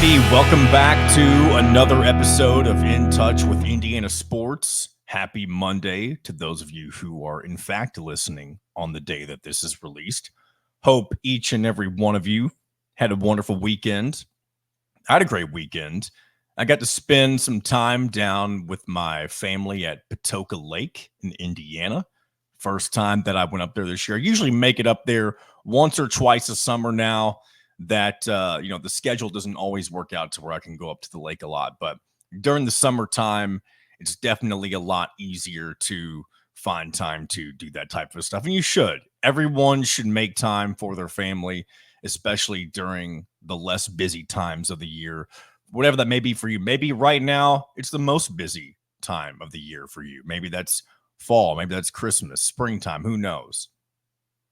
righty, welcome back to another episode of In Touch with Indiana Sports. Happy Monday to those of you who are in fact listening on the day that this is released. Hope each and every one of you had a wonderful weekend. I had a great weekend. I got to spend some time down with my family at Patoka Lake in Indiana. First time that I went up there this year. I usually make it up there once or twice a summer now that the schedule doesn't always work out to where I can go up to the lake a lot. But during the summertime, it's definitely a lot easier to find time to do that type of stuff. And you should. Everyone should make time for their family, especially during the less busy times of the year, whatever that may be for you. Maybe right now it's the most busy time of the year for you. Maybe that's fall, maybe that's Christmas, springtime, who knows?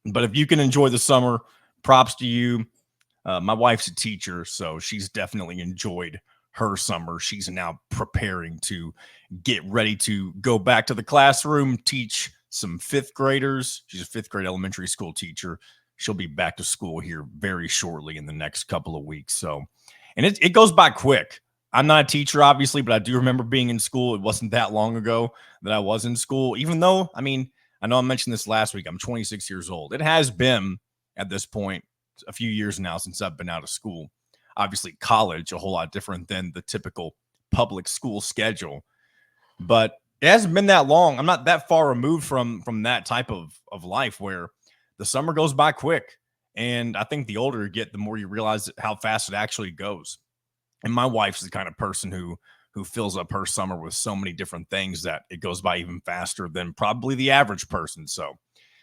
But if you can enjoy the summer, props to you. My wife's a teacher, so she's definitely enjoyed her summer. She's now preparing to get ready to go back to the classroom, teach some fifth graders. She's a fifth grade elementary school teacher. She'll be back to school here very shortly in the next couple of weeks. So, and it goes by quick. I'm not a teacher, obviously, but I do remember being in school. It wasn't that long ago that I was in school, even though, I know I mentioned this last week. I'm 26 years old. It has been, at this point, a few years now since I've been out of school. Obviously, college, a whole lot different than the typical public school schedule. But it hasn't been that long. I'm not that far removed from that type of life where the summer goes by quick. And I think the older you get, the more you realize how fast it actually goes. And my wife's the kind of person who fills up her summer with so many different things that it goes by even faster than probably the average person. So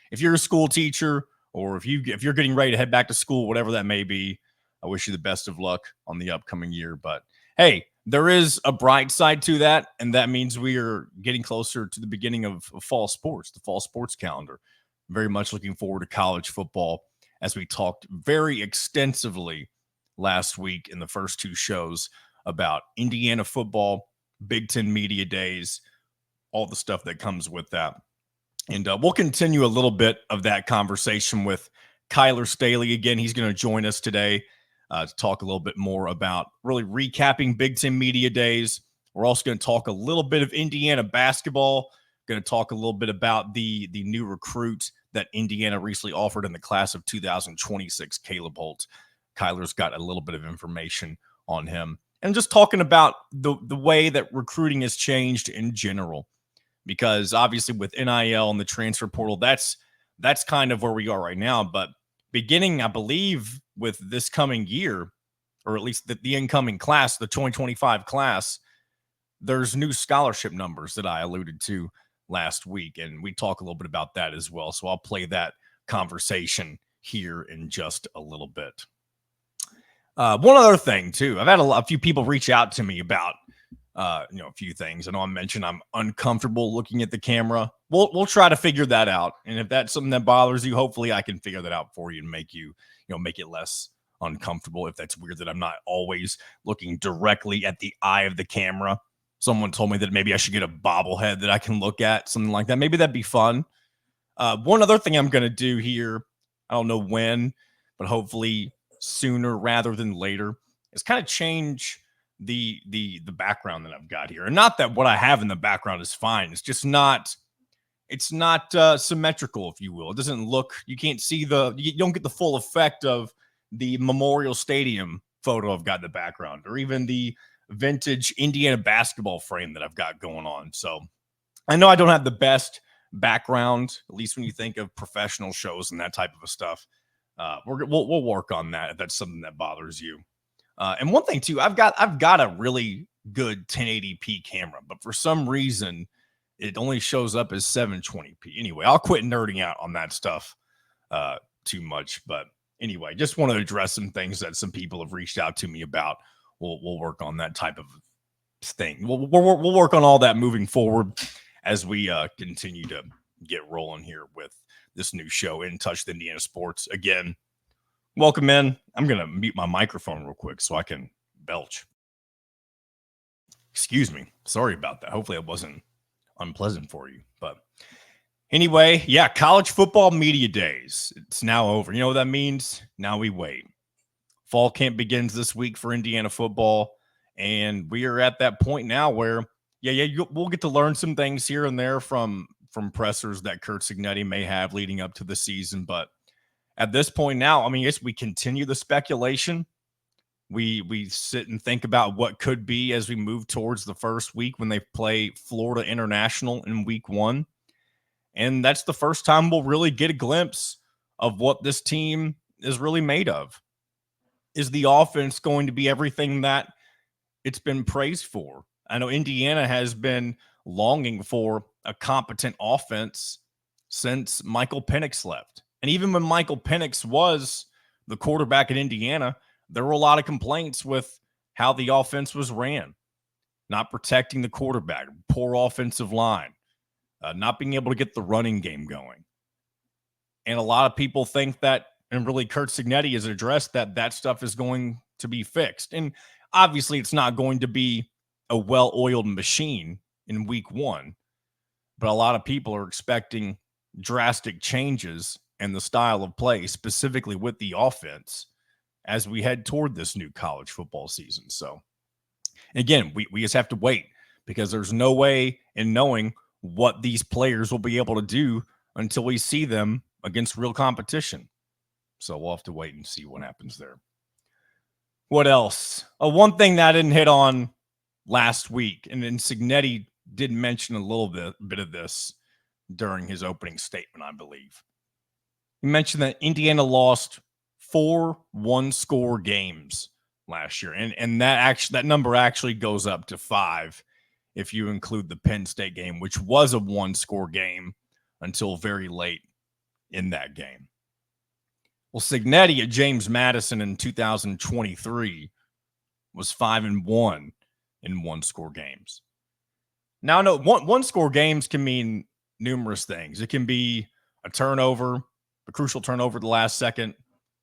if you're a school teacher, or if you're getting ready to head back to school, whatever that may be, I wish you the best of luck on the upcoming year. But hey, there is a bright side to that, and that means we are getting closer to the beginning of fall sports, the fall sports calendar. Very much looking forward to college football, as we talked very extensively last week in the first two shows about Indiana football, Big Ten Media Days, all the stuff that comes with that. And we'll continue a little bit of that conversation with Kyler Staley. Again, he's going to join us today to talk a little bit more about really recapping Big Ten Media Days. We're also going to talk a little bit of Indiana basketball. Going to talk a little bit about the new recruit that Indiana recently offered in the class of 2026, Caleb Holt. Kyler's got a little bit of information on him. And just talking about the way that recruiting has changed in general. Because obviously with NIL and the transfer portal, that's kind of where we are right now. But beginning, I believe, with this coming year, or at least the incoming class, the 2025 class, there's new scholarship numbers that I alluded to last week. And we talk a little bit about that as well. So I'll play that conversation here in just a little bit. One other thing, too. I've had a few people reach out to me about a few things. I know I mentioned I'm uncomfortable looking at the camera. We'll try to figure that out. And if that's something that bothers you, hopefully I can figure that out for you and make make it less uncomfortable. If that's weird that I'm not always looking directly at the eye of the camera. Someone told me that maybe I should get a bobblehead that I can look at, something like that. Maybe that'd be fun. One other thing I'm going to do here, I don't know when, but hopefully sooner rather than later, is kind of change the background that I've got here. And not that what I have in the background is fine. It's just not symmetrical, if you will. It doesn't look, you can't see you don't get the full effect of the Memorial Stadium photo I've got in the background, or even the vintage Indiana basketball frame that I've got going on. So I know I don't have the best background, at least when you think of professional shows and that type of stuff. We'll work on that if that's something that bothers you. And one thing too, I've got a really good 1080p camera, but for some reason it only shows up as 720p. Anyway, I'll quit nerding out on that stuff too much. But anyway, just want to address some things that some people have reached out to me about. We'll work on that type of thing. We'll work on all that moving forward as we continue to get rolling here with this new show, In Touch with Indiana Sports. Again, welcome in. I'm going to mute my microphone real quick so I can belch. Excuse me. Sorry about that. Hopefully it wasn't unpleasant for you. But anyway, yeah, college football media days. It's now over. You know what that means? Now we wait. Fall camp begins this week for Indiana football, and we are at that point now where, we'll get to learn some things here and there from pressers that Curt Cignetti may have leading up to the season. But at this point now, I mean, yes, we continue the speculation. We sit and think about what could be as we move towards the first week when they play Florida International in week 1. And that's the first time we'll really get a glimpse of what this team is really made of. Is the offense going to be everything that it's been praised for? I know Indiana has been longing for a competent offense since Michael Penix left. And even when Michael Penix was the quarterback at Indiana, there were a lot of complaints with how the offense was ran, not protecting the quarterback, poor offensive line, not being able to get the running game going. And a lot of people think that, and really Curt Cignetti has addressed that stuff is going to be fixed. And obviously it's not going to be a well-oiled machine in week 1, but a lot of people are expecting drastic changes in the style of play, specifically with the offense, as we head toward this new college football season. So again, we just have to wait, because there's no way in knowing what these players will be able to do until we see them against real competition. So we'll have to wait and see what happens there. What else? One thing that I didn't hit on last week, and then Cignetti did mention a little bit of this during his opening statement, I believe. He mentioned that Indiana lost 4 one-score games last year, and that number actually goes up to 5 if you include the Penn State game, which was a one-score game until very late in that game. Well, Cignetti at James Madison in 2023 was 5-1 in one-score games. Now, no, one-score games can mean numerous things. It can be a turnover, a crucial turnover at the last second.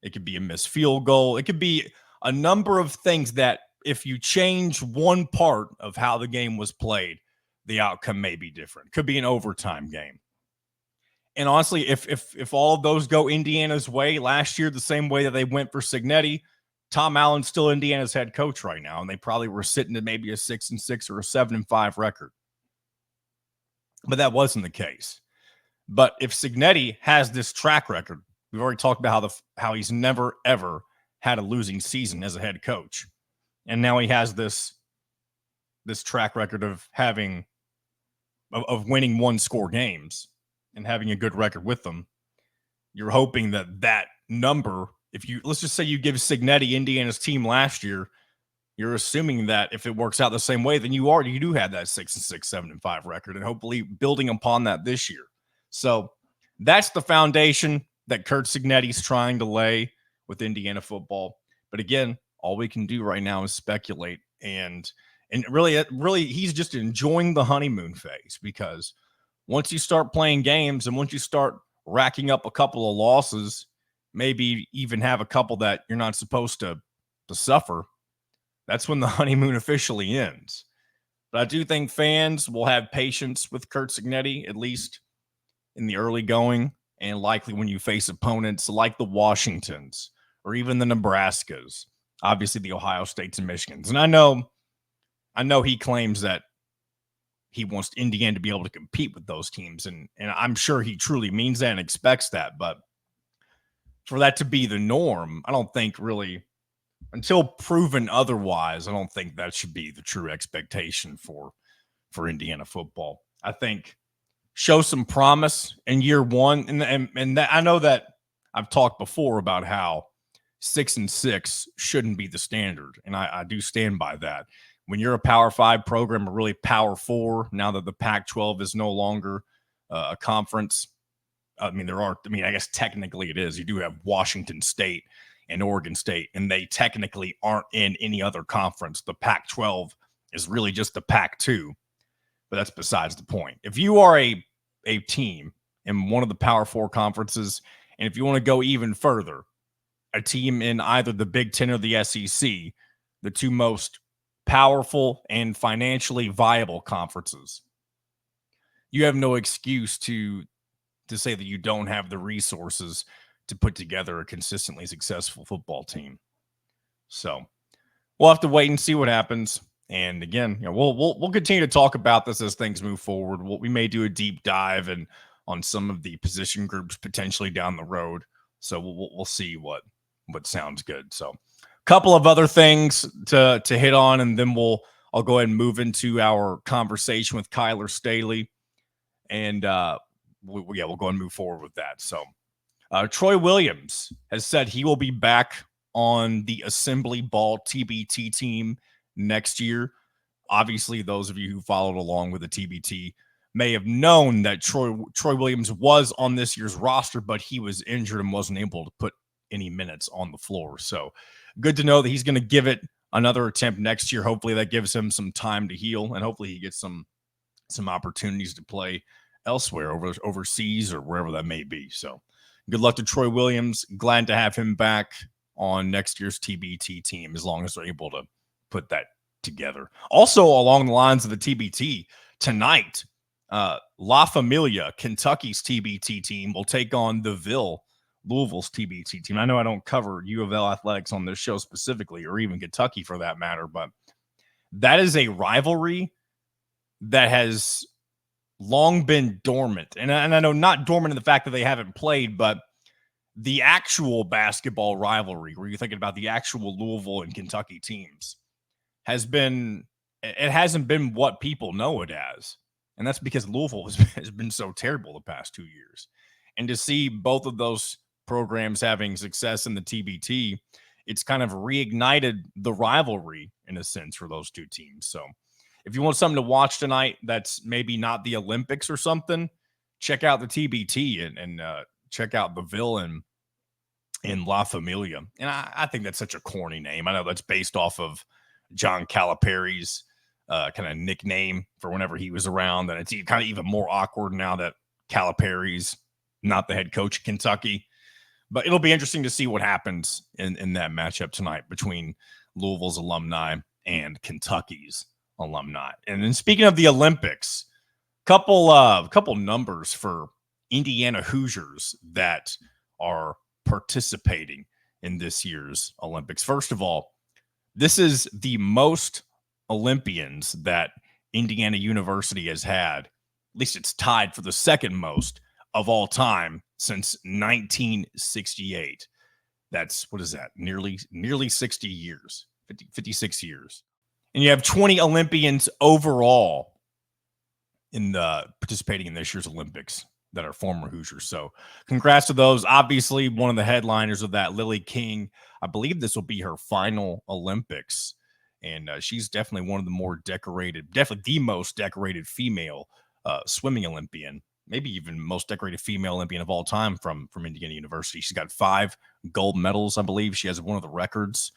It could be a missed field goal. It could be a number of things that if you change one part of how the game was played, the outcome may be different. Could be an overtime game. And honestly, if all of those go Indiana's way last year, the same way that they went for Cignetti, Tom Allen's still Indiana's head coach right now, and they probably were sitting at maybe a 6-6 or a 7-5 record. But that wasn't the case. But if Cignetti has this track record, we've already talked about how he's never, ever had a losing season as a head coach. And now he has this track record of winning one-score games and having a good record with them. You're hoping that number, let's just say you give Cignetti Indiana's team last year, you're assuming that if it works out the same way, then you do have that 6-6, 7-5 record, and hopefully building upon that this year. So that's the foundation that Curt Cignetti's trying to lay with Indiana football. But again, all we can do right now is speculate, and really he's just enjoying the honeymoon phase, because once you start playing games and once you start racking up a couple of losses, maybe even have a couple that you're not supposed to suffer, that's when the honeymoon officially ends. But I do think fans will have patience with Curt Cignetti, at least in the early going, and likely when you face opponents like the Washingtons or even the Nebraskas, obviously the Ohio States and Michigans. And I know he claims that he wants Indiana to be able to compete with those teams, and I'm sure he truly means that and expects that. But for that to be the norm, I don't think really, until proven otherwise, I don't think that should be the true expectation for Indiana football. I think show some promise in year one, and that, I know that I've talked before about how 6-6 shouldn't be the standard, and I do stand by that. When you're a Power 5 program, or really Power 4, now that the Pac-12 is no longer a conference, I guess technically it is. You do have Washington State and Oregon State, and they technically aren't in any other conference. The Pac-12 is really just the Pac-2, but that's besides the point. If you are a team in one of the Power 4 conferences, and if you want to go even further, a team in either the Big Ten or the SEC, the two most powerful and financially viable conferences, you have no excuse to say that you don't have the resources to put together a consistently successful football team. So we'll have to wait and see what happens. And again, we'll continue to talk about this as things move forward. We may do a deep dive and on some of the position groups potentially down the road. So we'll see what sounds good. So a couple of other things to hit on, and then I'll go ahead and move into our conversation with Kyler Staley, and we'll go ahead and move forward with that. So Troy Williams has said he will be back on the Assembly Ball TBT team next year. Obviously, those of you who followed along with the TBT may have known that Troy Williams was on this year's roster, but he was injured and wasn't able to put any minutes on the floor. So good to know that he's going to give it another attempt next year. Hopefully that gives him some time to heal, and hopefully he gets some opportunities to play elsewhere, overseas or wherever that may be. So good luck to Troy Williams. Glad to have him back on next year's TBT team as long as they're able to put that together. Also, along the lines of the TBT, tonight, La Familia, Kentucky's TBT team, will take on the Louisville's TBT team. I know I don't cover U of L athletics on this show specifically, or even Kentucky for that matter, but that is a rivalry that has long been dormant. And I know not dormant in the fact that they haven't played, but the actual basketball rivalry, where you're thinking about the actual Louisville and Kentucky teams, hasn't been what people know it as. And that's because Louisville has been so terrible the past 2 years. And to see both of those programs having success in the TBT, it's kind of reignited the rivalry in a sense for those two teams. So if you want something to watch tonight that's maybe not the Olympics or something, check out the TBT and check out the villain in La Familia. And I think that's such a corny name. I know that's based off of John Calipari's kind of nickname for whenever he was around. And it's kind of even more awkward now that Calipari's not the head coach of Kentucky. But it'll be interesting to see what happens in that matchup tonight between Louisville's alumni and Kentucky's alumni. And then speaking of the Olympics, couple numbers for Indiana Hoosiers that are participating in this year's Olympics. First of all, this is the most Olympians that Indiana University has had. At least it's tied for the second most of all time since 1968. That's, what is that? Nearly 60 years, 56 years. And you have 20 Olympians overall in the participating in this year's Olympics that are former Hoosiers. So congrats to those. Obviously, one of the headliners of that, Lily King, I believe this will be her final Olympics. And she's definitely one of the more decorated, definitely the most decorated female swimming Olympian, maybe even most decorated female Olympian of all time from Indiana University. She's got 5 gold medals, I believe. She has one of the records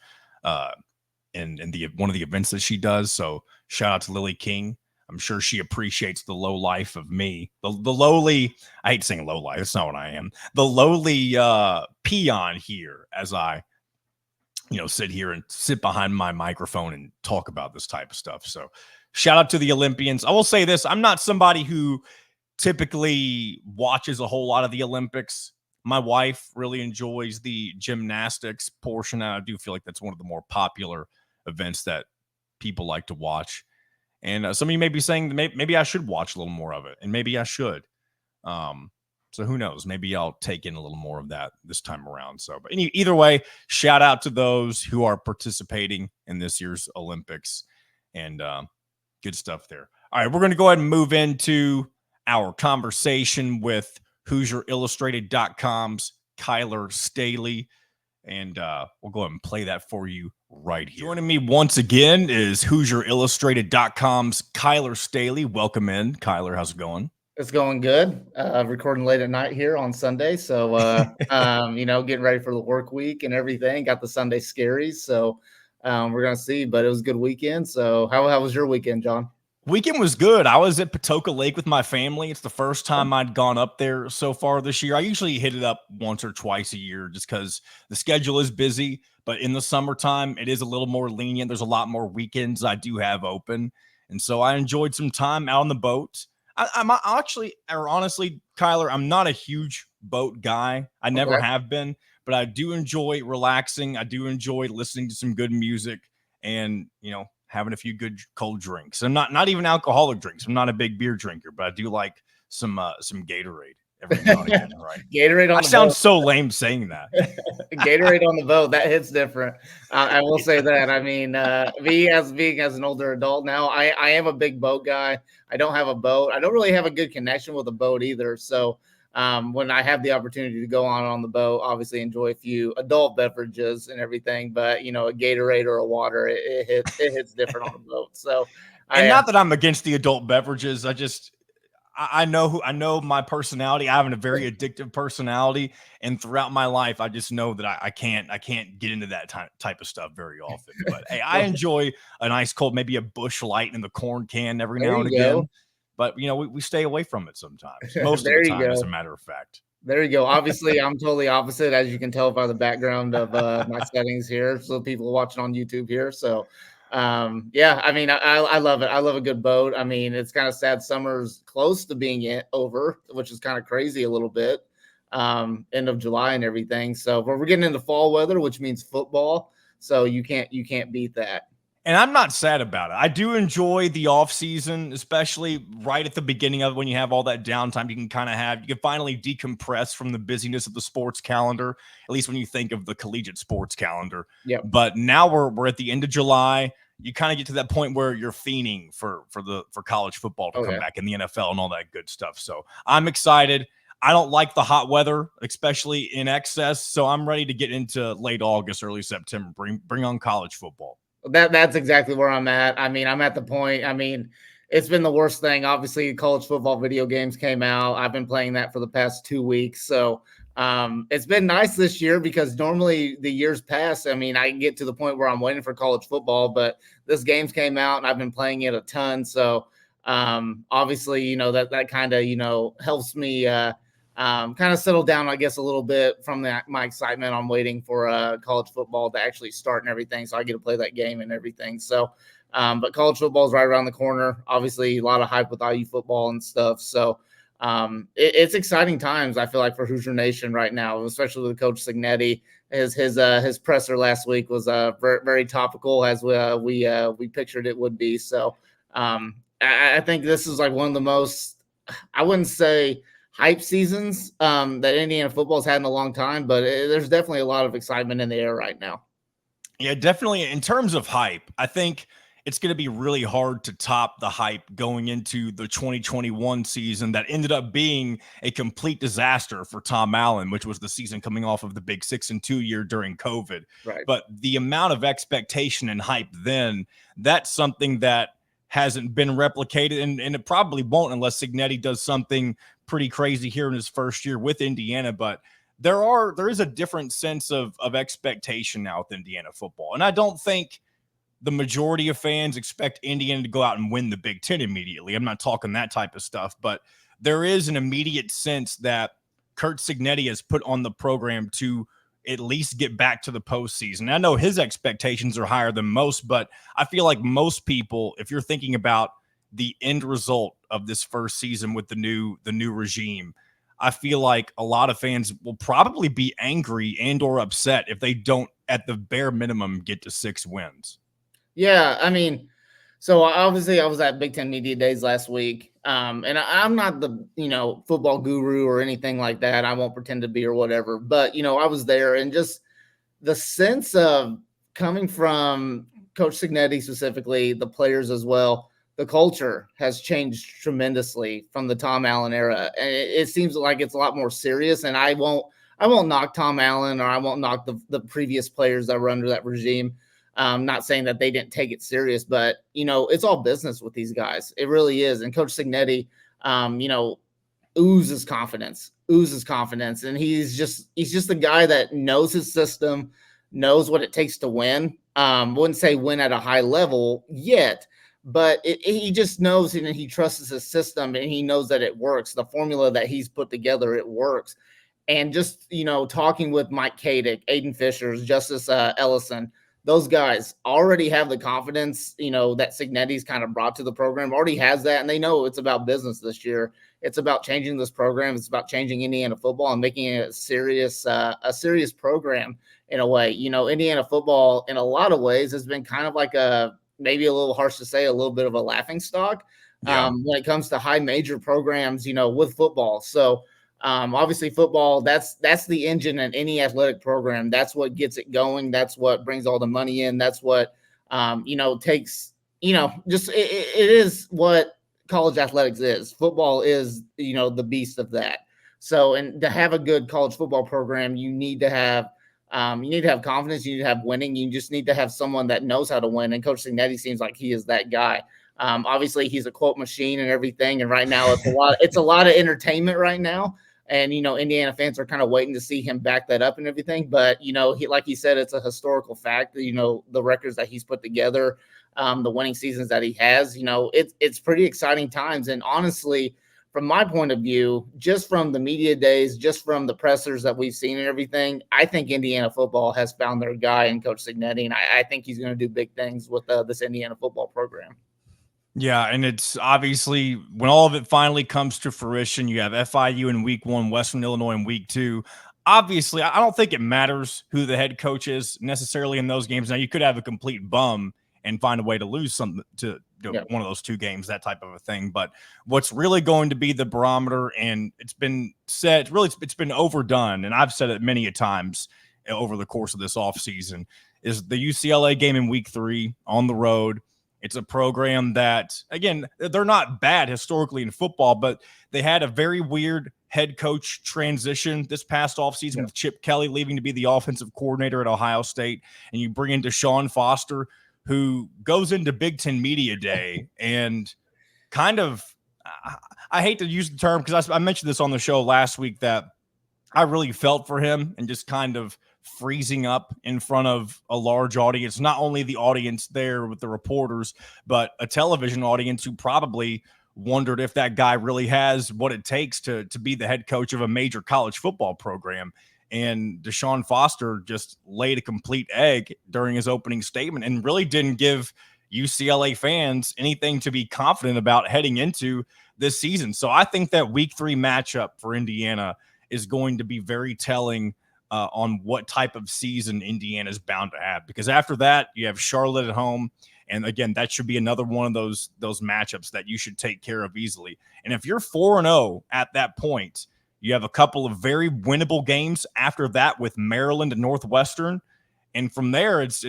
in one of the events that she does. So shout out to Lily King. I'm sure she appreciates the low life of me. The lowly, I hate saying low life. That's not what I am. The lowly peon here as I, sit behind my microphone and talk about this type of stuff. So shout out to the Olympians. I will say this. I'm not somebody who typically watches a whole lot of the Olympics. My wife really enjoys the gymnastics portion. I do feel like that's one of the more popular events that people like to watch. And some of you may be saying maybe I should watch a little more of it, and maybe I should. So who knows? Maybe I'll take in a little more of that this time around. So, but either way, shout out to those who are participating in this year's Olympics, and good stuff there. All right, we're going to go ahead and move into our conversation with HoosierIllustrated.com's Kyler Staley. And we'll go ahead and play that for you right here. Joining me once again is HoosierIllustrated.com's Kyler Staley. Welcome in, Kyler. How's it going? It's going good. Recording late at night here on Sunday. So, getting ready for the work week and everything. Got the Sunday scaries. So we're going to see. But it was a good weekend. So how was your weekend, John? Weekend was good. I was at Patoka Lake with my family. It's the first time I'd gone up there so far this year. I usually hit it up once or twice a year just because the schedule is busy. But in the summertime, it is a little more lenient. There's a lot more weekends I do have open. And so I enjoyed some time out on the boat. I'm actually, or honestly, Kyler, I'm not a huge boat guy. I never have been. but I do enjoy relaxing. I do enjoy listening to some good music and, having a few good cold drinks. I'm not even alcoholic drinks. I'm not a big beer drinker, but I do like some Gatorade every now and again, right? Gatorade on I the sound boat. so lame saying that. Gatorade on the boat, that hits different. I will say that. I mean, me as being as an older adult now, I am a big boat guy. I don't have a boat. I don't really have a good connection with a boat either. So when I have the opportunity to go on the boat, obviously enjoy a few adult beverages and everything. But a Gatorade or a water, it hits different on a boat. So And not that I'm against the adult beverages. I know my personality. I have a very addictive personality, and throughout my life, I just know that I can't get into that type of stuff very often. But hey, I enjoy an ice cold, maybe a Busch Light in the corn can every now and again. But we stay away from it sometimes, most of the time, as a matter of fact. There you go. Obviously, I'm totally opposite, as you can tell by the background of my settings here. So people watching on YouTube here. So yeah, I mean, I love it. I love a good boat. I mean, it's kind of sad summer's close to being over, which is kind of crazy a little bit. End of July and everything. So but we're getting into fall weather, which means football. So you can't beat that. And I'm not sad about it. I do enjoy the off season, especially right at the beginning of it when you have all that downtime. You can finally decompress from the busyness of the sports calendar, at least when you think of the collegiate sports calendar. Yep. But now we're at the end of July. You kind of get to that point where you're fiending for college football to come back in the NFL and all that good stuff. So I'm excited. I don't like the hot weather, especially in excess. So I'm ready to get into late August, early September. Bring on college football. That's exactly where I'm at. I mean, I'm at the point. I mean, it's been the worst thing. Obviously, college football video games came out. I've been playing that for the past 2 weeks. So it's been nice this year because normally the years past, I mean, I get to the point where I'm waiting for college football, but this games came out and I've been playing it a ton. So obviously, that kind of, helps me kind of settle down, I guess, a little bit from my excitement on waiting for college football to actually start and everything. So I get to play that game and everything. So, but college football is right around the corner. Obviously, a lot of hype with IU football and stuff. So it's exciting times, I feel like, for Hoosier Nation right now, especially with Coach Cignetti. His presser last week was very, very topical, as we pictured it would be. So I think this is like one of the most, I wouldn't say hype seasons that Indiana football has had in a long time, but there's definitely a lot of excitement in the air right now. Yeah, definitely. In terms of hype, I think it's going to be really hard to top the hype going into the 2021 season that ended up being a complete disaster for Tom Allen, which was the season coming off of the big 6-2 year during COVID. Right. But the amount of expectation and hype then, that's something that hasn't been replicated, and it probably won't unless Cignetti does something pretty crazy here in his first year with Indiana. But there is a different sense of expectation now with Indiana football. And I don't think the majority of fans expect Indiana to go out and win the Big Ten immediately. I'm not talking that type of stuff, but there is an immediate sense that Curt Cignetti has put on the program to at least get back to the postseason. I know his expectations are higher than most, but I feel like most people, if you're thinking about the end result of this first season with the new regime, I feel like a lot of fans will probably be angry and or upset if they don't, at the bare minimum, get to 6 wins. Yeah, I mean, so obviously I was at Big Ten Media Days last week, and I'm not the football guru or anything like that. I won't pretend to be or whatever, but I was there, and just the sense of coming from Coach Cignetti specifically, the players as well, the culture has changed tremendously from the Tom Allen era, and it seems like it's a lot more serious. And I won't knock Tom Allen, or I won't knock the previous players that were under that regime. Not saying that they didn't take it serious, but it's all business with these guys. It really is. And Coach Cignetti, oozes confidence, and he's just a guy that knows his system, knows what it takes to win. Wouldn't say win at a high level yet, but he just knows, and he trusts his system, and he knows that it works. The formula that he's put together, it works. And just talking with Mike Kadick, Aiden Fishers, Justice Ellison, those guys already have the confidence, that Cignetti's kind of brought to the program, already has that, and they know it's about business this year. It's about changing this program. It's about changing Indiana football and making it a serious program in a way. Indiana football in a lot of ways has been kind of like maybe a little harsh to say, a little bit of a laughing stock when it comes to high major programs, with football. So obviously football, that's the engine in any athletic program. That's what gets it going. That's what brings all the money in. That's what, takes, just it is what college athletics is. Football is, the beast of that. So, and to have a good college football program, you need to have confidence. You need to have winning. You just need to have someone that knows how to win. And Coach Cignetti seems like he is that guy. Obviously, he's a quote machine and everything. And right now, it's a lot of entertainment right now. And Indiana fans are kind of waiting to see him back that up and everything. But like he said, it's a historical fact. The records that he's put together, the winning seasons that he has. It's pretty exciting times. And honestly, from my point of view, just from the media days, just from the pressers that we've seen and everything, I think Indiana football has found their guy in Coach Cignetti, and I think he's going to do big things with this Indiana football program. Yeah, and it's obviously when all of it finally comes to fruition, you have FIU in week 1, Western Illinois in week 2. Obviously, I don't think it matters who the head coach is necessarily in those games. Now, you could have a complete bum and find a way to lose something to one of those 2 games, that type of a thing. But what's really going to be the barometer, and it's been said, really, it's been overdone, and I've said it many a times over the course of this offseason, is the UCLA game in week 3 on the road. It's a program that, again, they're not bad historically in football, but they had a very weird head coach transition this past offseason with Chip Kelly leaving to be the offensive coordinator at Ohio State. And you bring in Deshaun Foster, who goes into Big Ten Media Day and kind of, I hate to use the term because I mentioned this on the show last week that I really felt for him and just kind of freezing up in front of a large audience, not only the audience there with the reporters, but a television audience who probably wondered if that guy really has what it takes to be the head coach of a major college football program. And Deshaun Foster just laid a complete egg during his opening statement and really didn't give UCLA fans anything to be confident about heading into this season. So I think that week 3 matchup for Indiana is going to be very telling on what type of season Indiana is bound to have, because after that you have Charlotte at home, and again that should be another one of those matchups that you should take care of easily. And if you're 4-0 at that point, you have a couple of very winnable games after that with Maryland and Northwestern, and from there it's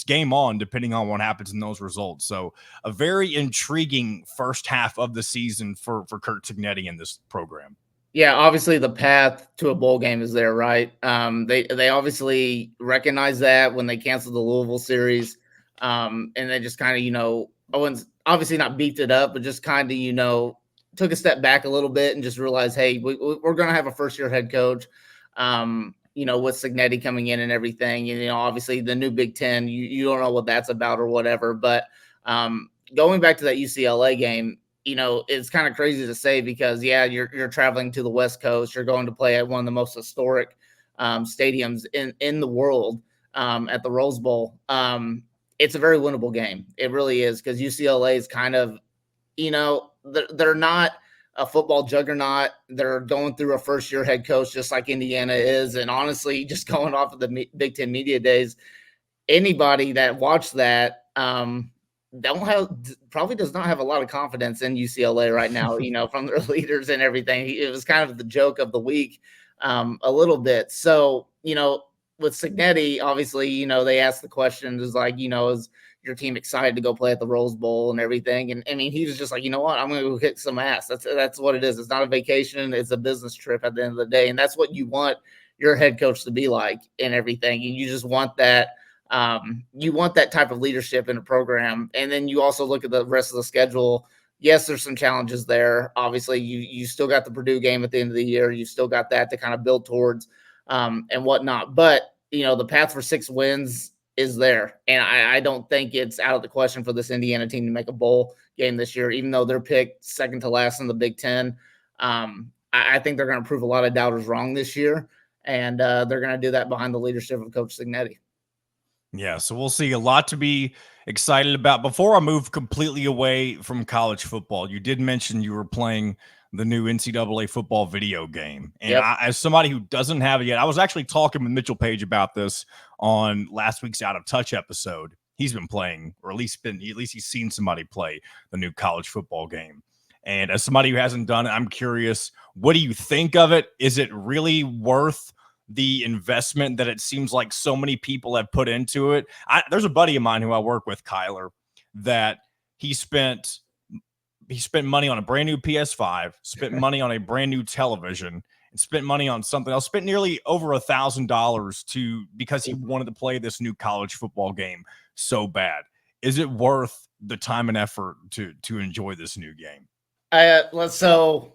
game on depending on what happens in those results. So a very intriguing first half of the season for Curt Cignetti in this program. Yeah, obviously the path to a bowl game is there, right? They obviously recognize that when they canceled the Louisville series, and they just kind of, Owens obviously not beefed it up, but just kind of, took a step back a little bit and just realized, hey, we're going to have a first-year head coach, with Cignetti coming in and everything. And, obviously the new Big Ten, you don't know what that's about or whatever. But going back to that UCLA game, it's kind of crazy to say because, you're traveling to the West Coast. You're going to play at one of the most historic stadiums in the world at the Rose Bowl. It's a very winnable game. It really is, because UCLA is kind of, they're not a football juggernaut. They're going through a first-year head coach just like Indiana is. And honestly, just going off of the Big Ten Media Days, anybody that watched that probably does not have a lot of confidence in UCLA right now, from their leaders and everything. It was kind of the joke of the week a little bit. So, with Cignetti, obviously, they asked the question, is like, is your team excited to go play at the Rose Bowl and everything? And I mean, he was just like, you know what, I'm going to go kick some ass. That's what it is. It's not a vacation. It's a business trip at the end of the day. And that's what you want your head coach to be like and everything. And you just want that. You want that type of leadership in a program. And then you also look at the rest of the schedule. Yes, there's some challenges there. Obviously, you still got the Purdue game at the end of the year. You still got that to kind of build towards and whatnot. But, the path for 6 wins is there. And I don't think it's out of the question for this Indiana team to make a bowl game this year, even though they're picked second to last in the Big Ten. I think they're going to prove a lot of doubters wrong this year. And they're going to do that behind the leadership of Coach Cignetti. Yeah, so we'll see. A lot to be excited about. Before I move completely away from college football, you did mention you were playing the new NCAA football video game. And Yep. as somebody who doesn't have it yet, I was actually talking with Mitchell Page about this on last week's Out of Touch episode. He's been playing, or at least he's seen somebody play the new college football game. And as somebody who hasn't done it, I'm curious, what do you think of it? Is it really worth the investment that it seems like so many people have put into it? There's a buddy of mine who I work with, Kyler, that he spent money on a brand new PS5, spent money on a brand new television, and spent money on something else. Spent nearly over $1,000 because he wanted to play this new college football game so bad. Is it worth the time and effort to enjoy this new game? So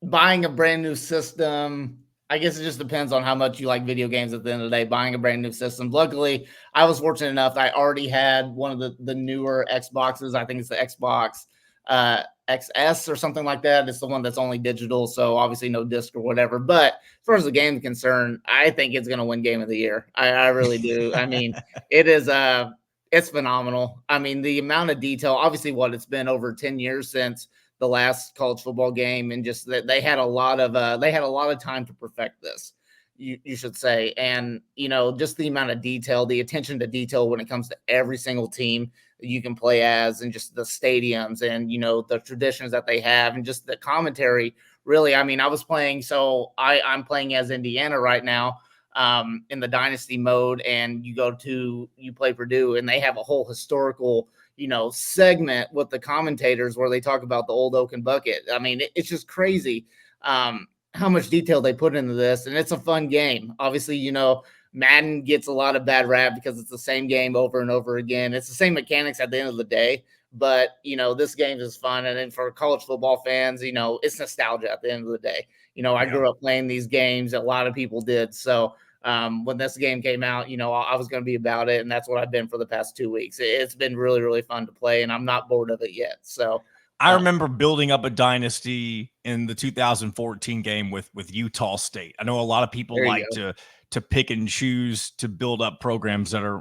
buying a brand new system, I guess it just depends on how much you like video games at the end of the day. Buying a brand new system. Luckily, I was fortunate enough that I already had one of the newer Xboxes. I think it's the Xbox XS or something like that. It's the one that's only digital, so obviously no disc or whatever. But as far as the game is concerned, I think it's going to win Game of the Year. I really do. I mean, it is it's phenomenal. I mean, the amount of detail. Obviously, it's been over 10 years since the last college football game, and just that they had a lot of time to perfect this, you should say. And just the amount of detail, the attention to detail when it comes to every single team that you can play as, and just the stadiums, and the traditions that they have, and just the commentary. Really, I mean, I was playing, so I'm playing as Indiana right now, in the dynasty mode, and you play Purdue, and they have a whole historical segment with the commentators where they talk about the old Oaken bucket. I mean, it's just crazy how much detail they put into this, and it's a fun game. Obviously, Madden gets a lot of bad rap because it's the same game over and over again. It's the same mechanics at the end of the day, but this game is fun. And then for college football fans, it's nostalgia at the end of the day. I grew up playing these games. A lot of people did. So when this game came out, I was going to be about it. And that's what I've been for the past 2 weeks. It's been really, really fun to play, and I'm not bored of it yet. So I remember building up a dynasty in the 2014 game with Utah State. I know a lot of people like to pick and choose to build up programs that are,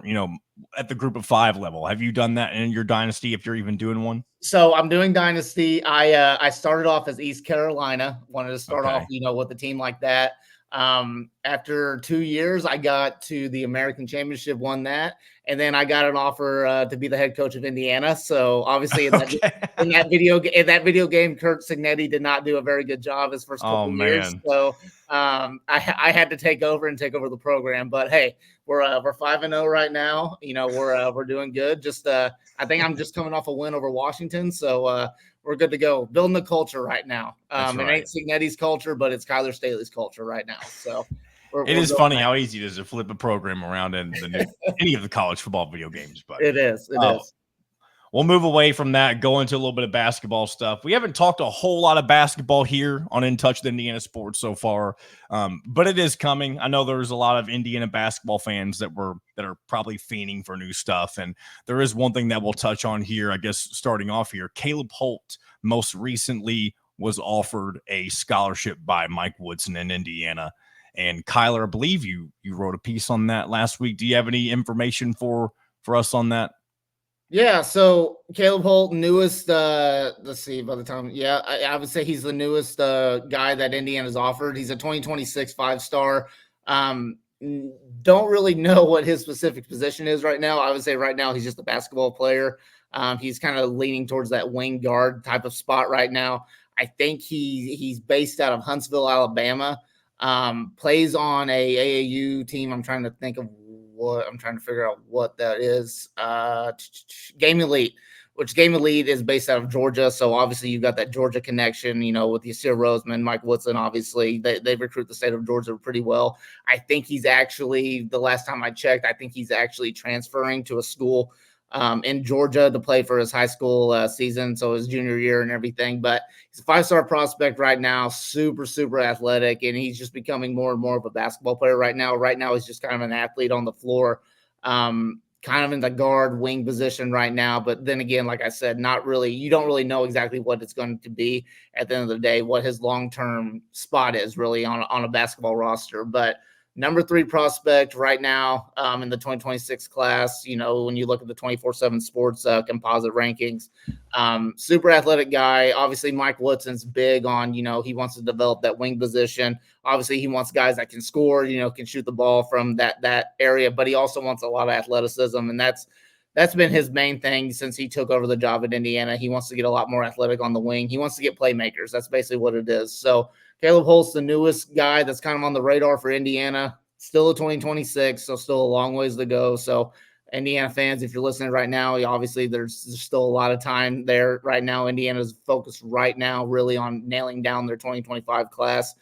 at the group of 5 level. Have you done that in your dynasty, if you're even doing one? So I'm doing dynasty. I started off as East Carolina, wanted to start off, with a team like that. After 2 years, I got to the American Championship, won that, and then I got an offer to be the head coach of Indiana. So obviously, in that video game, Kirk Cignetti did not do a very good job his first couple of years. So I had to take over the program. But hey, we're 5-0 right now. We're doing good. Just I think I'm just coming off a win over Washington, so we're good to go. Building the culture right now. It ain't Cignetti's culture, but it's Kyler Staley's culture right now. So it is funny how easy it is to flip a program around in any of the college football video games. But it is. We'll move away from that, go into a little bit of basketball stuff. We haven't talked a whole lot of basketball here on In Touch with Indiana Sports so far, but it is coming. I know there's a lot of Indiana basketball fans that are probably fiending for new stuff, and there is one thing that we'll touch on here, I guess, starting off here. Caleb Holt most recently was offered a scholarship by Mike Woodson in Indiana. And Kyler, I believe you wrote a piece on that last week. Do you have any information for us on that? Yeah, so Caleb Holt, newest, let's see, by the time, I would say he's the newest guy that Indiana's offered. He's a 2026 5-star. Don't really know what his specific position is right now. I would say right now he's just a basketball player. He's kind of leaning towards that wing guard type of spot right now. I think he's based out of Huntsville, Alabama. Plays on a AAU team. I'm trying to figure out what that is. Game Elite, which Game Elite is based out of Georgia. So obviously you've got that Georgia connection, with Yasir Roseman, Mike Woodson. Obviously they recruit the state of Georgia pretty well. I think he's actually, the last time I checked, I think he's actually transferring to a school in Georgia to play for his high school season, so his junior year and everything. But he's a 5-star prospect right now, super, super athletic, and he's just becoming more and more of a basketball player right now. Right now, he's just kind of an athlete on the floor, kind of in the guard wing position right now. But then again, like I said, you don't really know exactly what it's going to be at the end of the day, what his long-term spot is really on a basketball roster. But number 3 prospect right now in the 2026 class. You know, when you look at the 24/7 Sports composite rankings, super athletic guy. Obviously, Mike Woodson's big on, you know, he wants to develop that wing position. Obviously, he wants guys that can score, you know, can shoot the ball from that area, but he also wants a lot of athleticism, and that's been his main thing since he took over the job at Indiana. He wants to get a lot more athletic on the wing. He wants to get playmakers. That's basically what it is. So Caleb Holt's the newest guy that's kind of on the radar for Indiana. Still a 2026, so still a long ways to go. So Indiana fans, if you're listening right now, obviously there's still a lot of time there right now. Indiana's focused right now really on nailing down their 2025 class,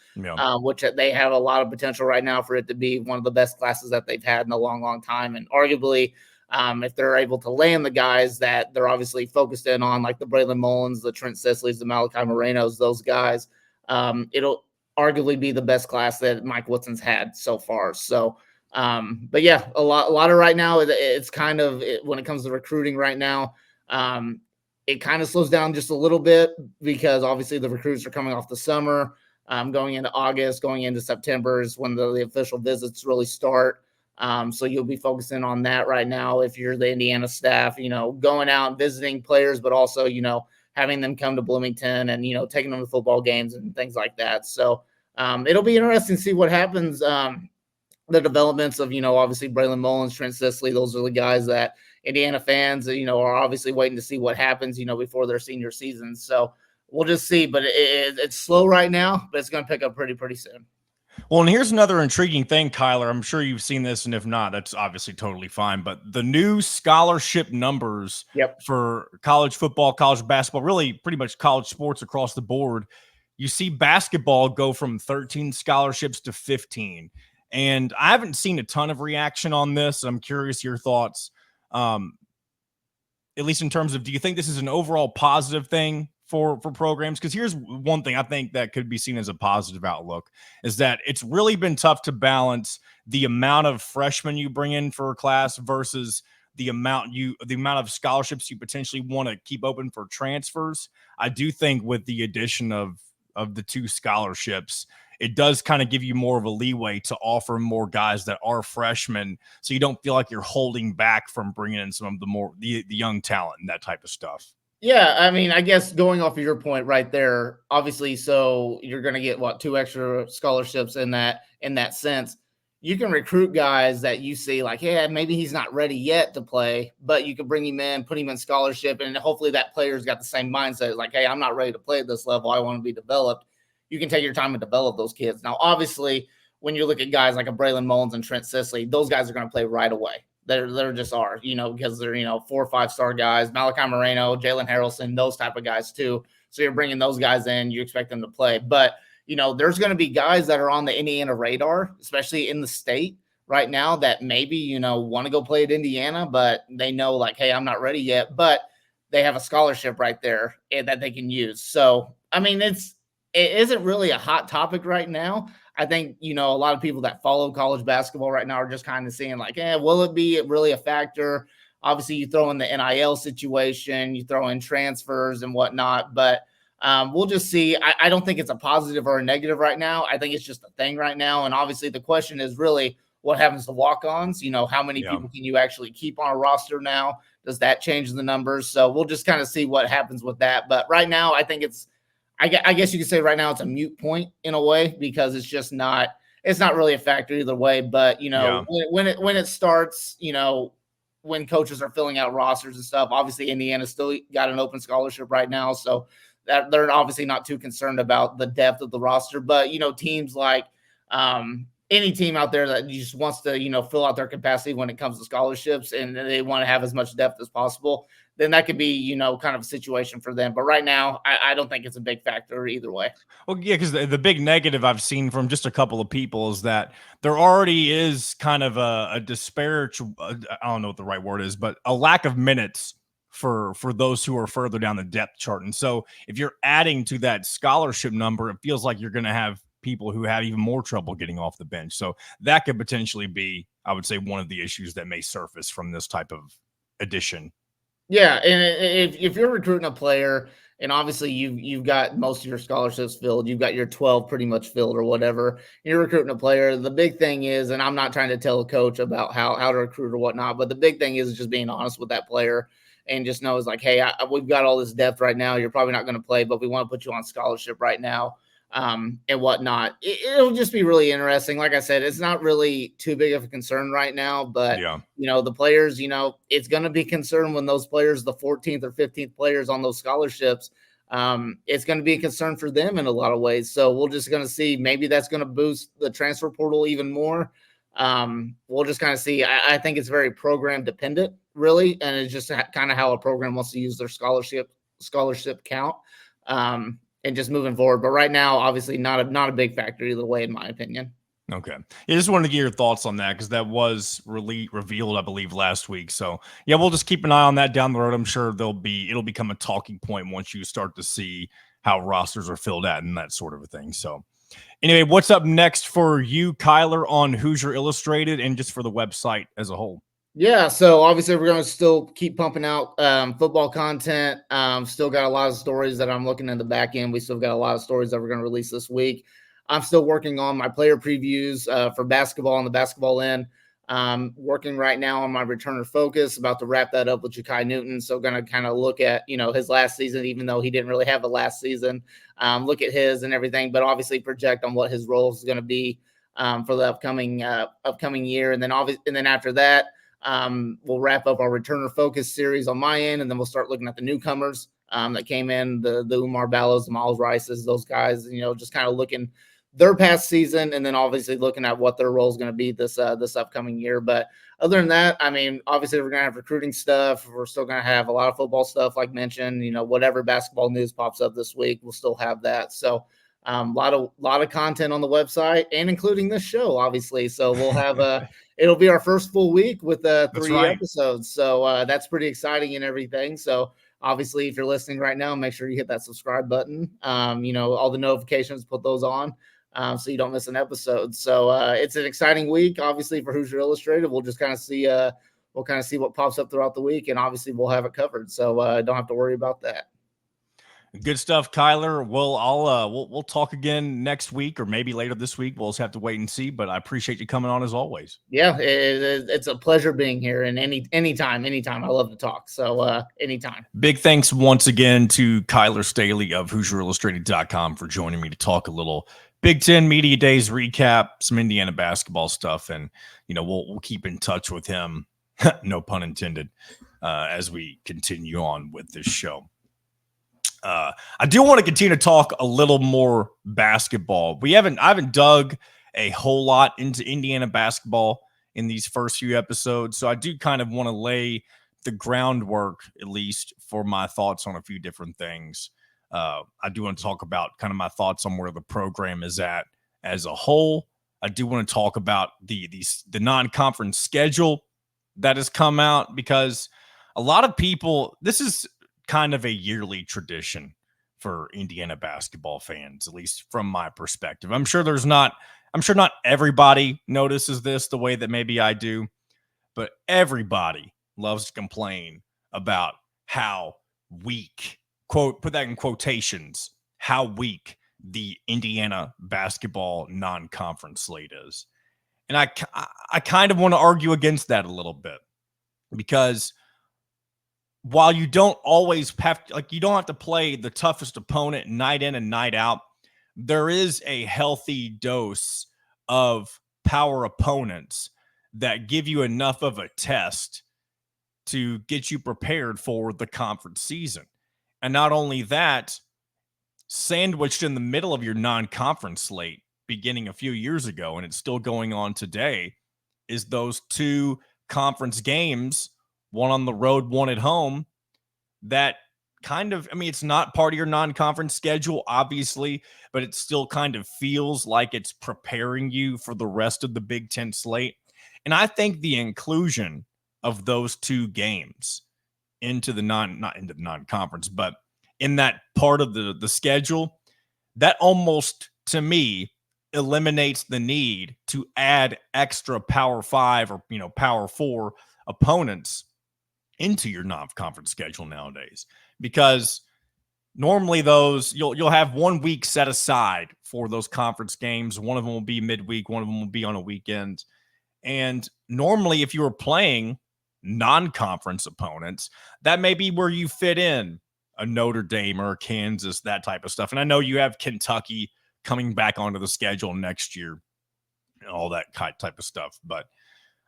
which they have a lot of potential right now for it to be one of the best classes that they've had in a long, long time. And arguably, if they're able to land the guys that they're obviously focused in on, like the Braylon Mullins, the Trent Sisleys, the Malachi Morenos, those guys, it'll arguably be the best class that Mike Woodson's had so far. So, but yeah, a lot of right now, it's kind of when it comes to recruiting right now, it kind of slows down just a little bit because obviously the recruits are coming off the summer, going into August, going into September is when the official visits really start. So you'll be focusing on that right now if you're the Indiana staff, you know, going out and visiting players, but also, you know, having them come to Bloomington and, you know, taking them to football games and things like that. So it'll be interesting to see what happens. The developments of, you know, obviously Braylon Mullins, Trent Sisley, those are the guys that Indiana fans, you know, are obviously waiting to see what happens, you know, before their senior season. So we'll just see, but it's slow right now, but it's going to pick up pretty soon. Well, and here's another intriguing thing, Kyler. I'm sure you've seen this, and if not, that's obviously totally fine. But the new scholarship numbers for college football, college basketball, really pretty much college sports across the board, you see basketball go from 13 scholarships to 15. And I haven't seen a ton of reaction on this. I'm curious your thoughts, at least in terms of, do you think this is an overall positive thing for programs? Because here's one thing I think that could be seen as a positive outlook is that it's really been tough to balance the amount of freshmen you bring in for a class versus the amount of scholarships you potentially want to keep open for transfers. I do think with the addition of the 2 scholarships, it does kind of give you more of a leeway to offer more guys that are freshmen, so you don't feel like you're holding back from bringing in some of the young talent and that type of stuff. Yeah, I mean, I guess going off of your point right there, obviously, so you're going to get 2 extra scholarships in that sense. You can recruit guys that you see like, hey, maybe he's not ready yet to play, but you can bring him in, put him in scholarship, and hopefully that player's got the same mindset, like, hey, I'm not ready to play at this level. I want to be developed. You can take your time and develop those kids. Now, obviously, when you look at guys like a Braylon Mullins and Trent Sisley, those guys are going to play right away. They're just are, you know, because they're, you know, 4 or 5-star guys, Malachi Moreno, Jalen Harrelson, those type of guys too. So you're bringing those guys in, you expect them to play. But, you know, there's going to be guys that are on the Indiana radar, especially in the state right now, that maybe, you know, want to go play at Indiana, but they know like, hey, I'm not ready yet, but they have a scholarship right there that they can use. So, I mean, it isn't really a hot topic right now. I think, you know, a lot of people that follow college basketball right now are just kind of seeing like, will it be really a factor? Obviously, you throw in the NIL situation, you throw in transfers and whatnot, but we'll just see. I don't think it's a positive or a negative right now. I think it's just a thing right now. And obviously, the question is really what happens to walk-ons? You know, how many people can you actually keep on a roster now? Does that change the numbers? So we'll just kind of see what happens with that. But right now, I think I guess you could say right now it's a moot point in a way because it's not really a factor either way. But, you know, when it starts, you know, when coaches are filling out rosters and stuff, obviously Indiana's still got an open scholarship right now. So that they're obviously not too concerned about the depth of the roster. But, you know, teams like any team out there that just wants to, you know, fill out their capacity when it comes to scholarships and they want to have as much depth as possible, then that could be, you know, kind of a situation for them. But right now, I don't think it's a big factor either way. Well, yeah, because the big negative I've seen from just a couple of people is that there already is kind of a disparate, I don't know what the right word is, but a lack of minutes for those who are further down the depth chart. And so if you're adding to that scholarship number, it feels like you're going to have people who have even more trouble getting off the bench. So that could potentially be, I would say, one of the issues that may surface from this type of addition. Yeah, and if you're recruiting a player and obviously you've got most of your scholarships filled. You've got your 12 pretty much filled or whatever. You're recruiting a player. The big thing is, and I'm not trying to tell a coach about how to recruit or whatnot, but the big thing is just being honest with that player and just knows like, hey, we've got all this depth right now. You're probably not going to play, but we want to put you on scholarship right now, and whatnot. It'll just be really interesting. Like I said, it's not really too big of a concern right now, but the players, it's going to be concerned when those players, the 14th or 15th players on those scholarships, it's going to be a concern for them in a lot of ways. So we're just going to see, maybe that's going to boost the transfer portal even more. We'll just kind of see. I think it's very program dependent, really, and it's just kind of how a program wants to use their scholarship count, and just moving forward. But right now, obviously, not a big factor either way, in my opinion. Okay. I just wanted to get your thoughts on that because that was revealed, I believe, last week. So yeah, we'll just keep an eye on that down the road. I'm sure it'll become a talking point once you start to see how rosters are filled out and that sort of a thing. So anyway, what's up next for you, Kyler, on Hoosier Illustrated and just for the website as a whole? Yeah, so obviously we're going to still keep pumping out football content. Still got a lot of stories that I'm looking in the back end. We still got a lot of stories that we're going to release this week. I'm still working on my player previews for basketball on the basketball end. Working right now on my returner focus, about to wrap that up with Ja'Kai Newton. So going to kind of look at, his last season, even though he didn't really have a last season, look at his and everything, but obviously project on what his role is going to be for the upcoming year. And then after that, we'll wrap up our returner focus series on my end, and then we'll start looking at the newcomers that came in, the Umar Ballos, the Miles Rices, those guys, just kind of looking their past season, and then obviously looking at what their role is going to be this upcoming year. But other than that, I mean, obviously we're going to have recruiting stuff. We're still going to have a lot of football stuff, like mentioned. Whatever basketball news pops up this week, we'll still have that. So a lot of content on the website, and including this show, obviously. So we'll have it'll be our first full week with 3 episodes. So that's pretty exciting and everything. So obviously, if you're listening right now, make sure you hit that subscribe button. All the notifications, put those on. So you don't miss an episode. So it's an exciting week, obviously, for Hoosier Illustrated. We'll just kind of see what pops up throughout the week, and obviously we'll have it covered. So don't have to worry about that. Good stuff, Kyler. Well, we'll talk again next week or maybe later this week. We'll just have to wait and see. But I appreciate you coming on as always. Yeah, it's a pleasure being here, and anytime. I love to talk. So anytime. Big thanks once again to Kyler Staley of HoosierIllustrated.com for joining me to talk a little Big Ten Media Days recap, some Indiana basketball stuff, and we'll keep in touch with him, no pun intended, as we continue on with this show. I do want to continue to talk a little more basketball. I haven't dug a whole lot into Indiana basketball in these first few episodes, so I do kind of want to lay the groundwork, at least, for my thoughts on a few different things. I do want to talk about kind of my thoughts on where the program is at as a whole. I do want to talk about the non-conference schedule that has come out, because a lot of people, this is kind of a yearly tradition for Indiana basketball fans, at least from my perspective. I'm sure not everybody notices this the way that maybe I do, but everybody loves to complain about how weak, quote, put that in quotations, how weak the Indiana basketball non-conference slate is. And I kind of want to argue against that a little bit, because while you don't always you don't have to play the toughest opponent night in and night out, there is a healthy dose of power opponents that give you enough of a test to get you prepared for the conference season. And not only that, sandwiched in the middle of your non-conference slate beginning a few years ago, and it's still going on today, is those two conference games, one on the road, one at home, that kind of, it's not part of your non-conference schedule, obviously, but it still kind of feels like it's preparing you for the rest of the Big Ten slate. And I think the inclusion of those two games into the not into the non-conference, but in that part of the schedule, that almost, to me, eliminates the need to add extra Power 5 or Power 4 opponents into your non-conference schedule nowadays. Because Normally those you'll have 1 week set aside for those conference games. One of them will be midweek, one of them will be on a weekend. And normally if you were playing non-conference opponents, that may be where you fit in a Notre Dame or Kansas, that type of stuff. And I know you have Kentucky coming back onto the schedule next year and all that type of stuff. But